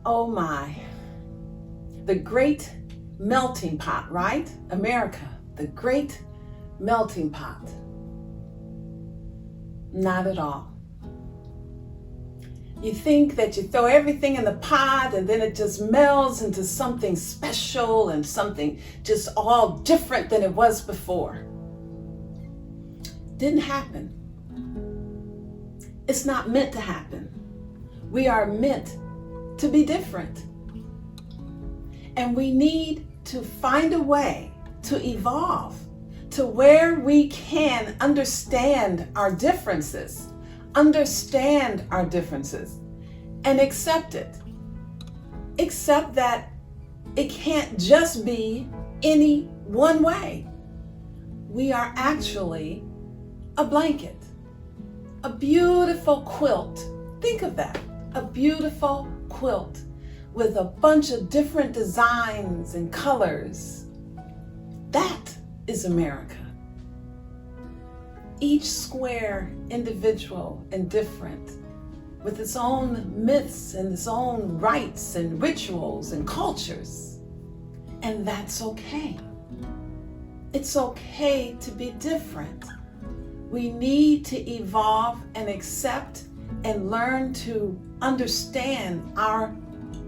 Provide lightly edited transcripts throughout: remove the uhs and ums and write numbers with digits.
Oh my, the great melting pot, right? America, the great melting pot. Not at all. You think that you throw everything in the pot and then it just melds into something special and something just all different than it was before. Didn't happen. It's not meant to happen. We are meant to be different. And we need to find a way to evolve to where we can understand our differences, and accept it. Accept that it can't just be any one way. We are actually a blanket, a beautiful quilt. Think of that, a beautiful quilt with a bunch of different designs and colors. That is America. Each square, individual and different, with its own myths and its own rites and rituals and cultures. And that's okay. It's okay to be different. We need to evolve and accept and learn to understand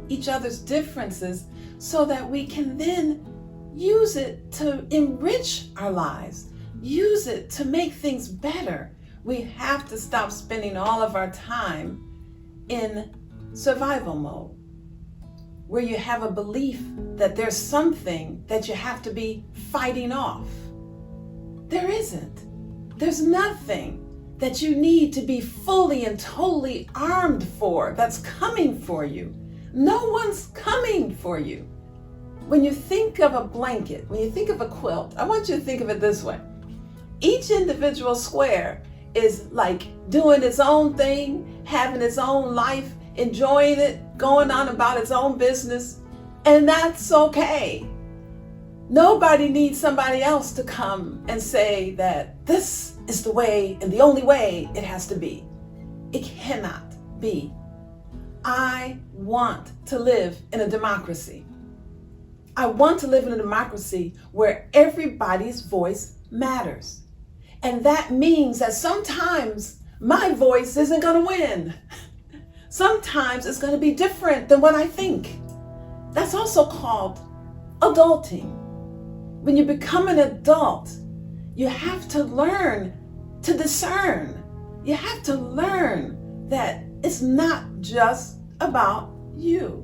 each other's differences so that we can then use it to enrich our lives, use it to make things better. We have to stop spending all of our time in survival mode, where you have a belief that there's something that you have to be fighting off. There isn't. There's nothing that you need to be fully and totally armed for that's coming for you. No one's coming for you. When you think of a blanket, when you think of a quilt, I want you to think of it this way. Each individual square is like doing its own thing, having its own life, enjoying it, going on about its own business, and that's okay. Nobody needs somebody else to come and say that this is the way and the only way it has to be. It cannot be. I want to live in a democracy. I want to live in a democracy where everybody's voice matters. And that means that sometimes my voice isn't going to win. Sometimes it's going to be different than what I think. That's also called adulting. When you become an adult, you have to learn to discern. You have to learn that it's not just about you.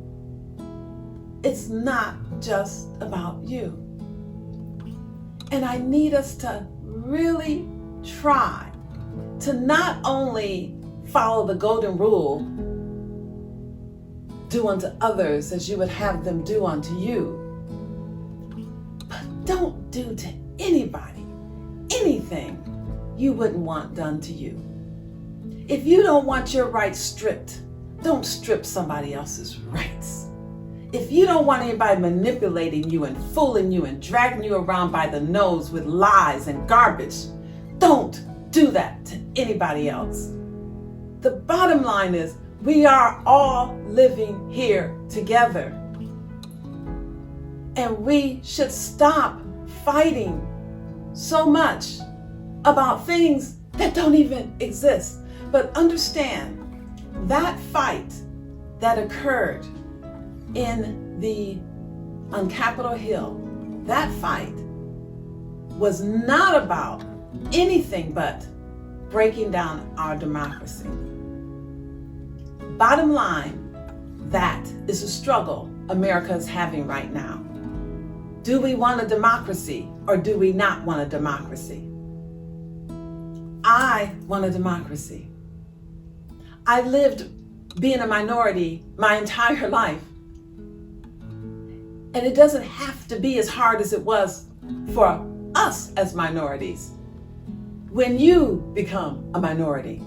It's not just about you. And I need us to really try to not only follow the golden rule, do unto others as you would have them do unto you, but don't do to anybody anything you wouldn't want done to you. If you don't want your rights stripped, don't strip somebody else's rights. If you don't want anybody manipulating you and fooling you and dragging you around by the nose with lies and garbage, don't do that to anybody else. The bottom line is we are all living here together. And we should stop fighting so much about things that don't even exist. But understand that fight that occurred on Capitol Hill, that fight was not about anything but breaking down our democracy. Bottom line, that is a struggle America is having right now. Do we want a democracy or do we not want a democracy? I want a democracy. I lived being a minority my entire life. And it doesn't have to be as hard as it was for us as minorities when you become a minority.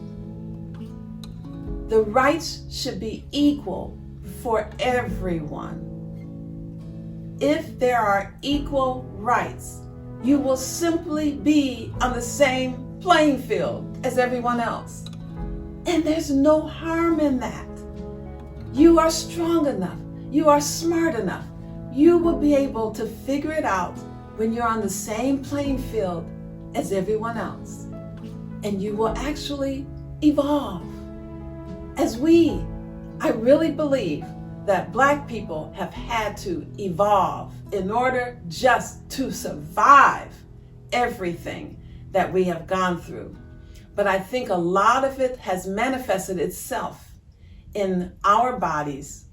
The rights should be equal for everyone. If there are equal rights, you will simply be on the same playing field as everyone else. And there's no harm in that. You You are strong enough. You are smart enough. You will be able to figure it out when you're on the same playing field as everyone else. And you will actually evolve. I really believe that Black people have had to evolve in order just to survive everything that we have gone through. But I think a lot of it has manifested itself in our bodies,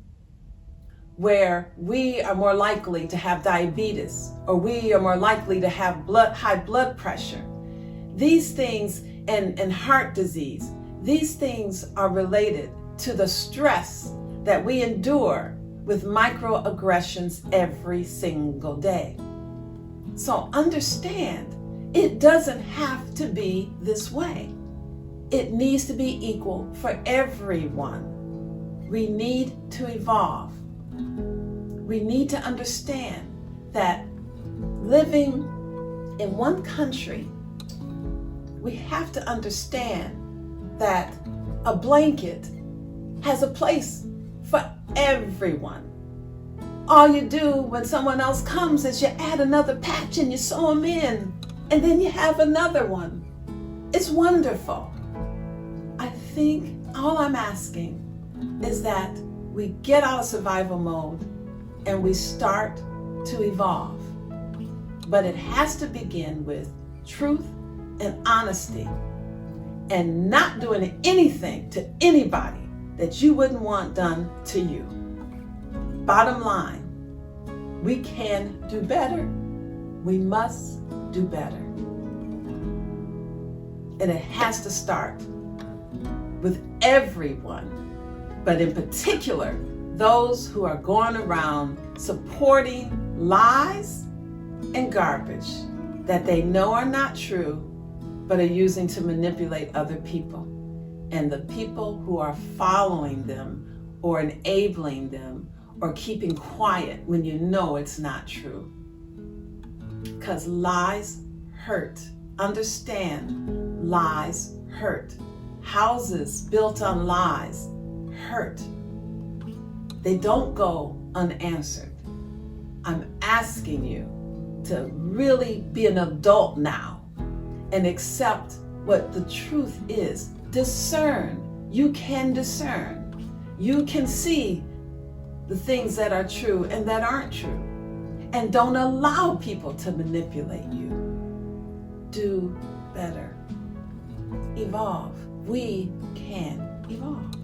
where we are more likely to have diabetes, or we are more likely to have high blood pressure. These things, and heart disease, these things are related to the stress that we endure with microaggressions every single day. So understand, it doesn't have to be this way. It needs to be equal for everyone. We need to evolve. We need to understand that living in one country, we have to understand that a blanket has a place for everyone. All you do when someone else comes is you add another patch and you sew them in, and then you have another one. It's wonderful. I think all I'm asking is that we get out of survival mode and we start to evolve. But it has to begin with truth and honesty, and not doing anything to anybody that you wouldn't want done to you. Bottom line, we can do better. We must do better. And it has to start with everyone, but in particular, those who are going around supporting lies and garbage that they know are not true, but are using to manipulate other people. And the people who are following them or enabling them or keeping quiet when you know it's not true. Because lies hurt. Understand, lies hurt. Houses built on lies hurt. They don't go unanswered. I'm asking you to really be an adult now and accept what the truth is. Discern. You can discern. You can see the things that are true and that aren't true. And don't allow people to manipulate you. Do better. Evolve. We can evolve.